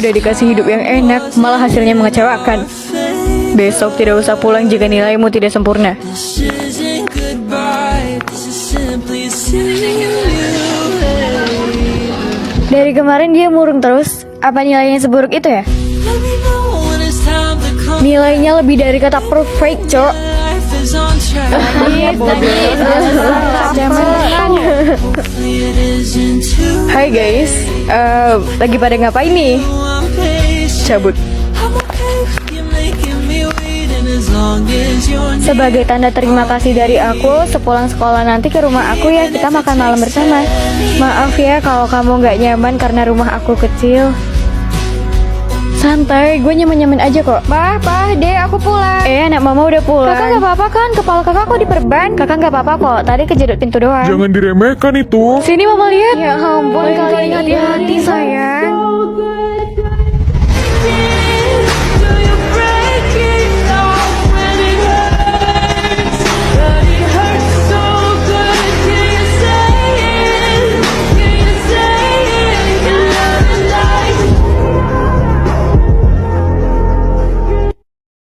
udah dikasih hidup yang enak, malah hasilnya mengecewakan. Besok tidak usah pulang jika nilaimu tidak sempurna. Dari kemarin dia murung terus. Apa nilainya seburuk itu ya? Nilainya lebih dari kata perfect, cok. Hai guys, lagi pada ngapain nih? Cabut. Sebagai tanda terima kasih dari aku, sepulang sekolah nanti ke rumah aku ya, kita makan malam bersama. Maaf ya kalau kamu gak nyaman karena rumah aku kecil. Santai, gue nyaman-nyaman aja kok. Pak, Dek, aku pulang. Anak mama udah pulang. Kakak gak apa-apa kan? Kepala kakak kok diperban? Kakak gak apa-apa kok, tadi kejedot pintu doang. Jangan diremehkan itu. Sini mama lihat. Ya ampun, kalian hati-hati sayang.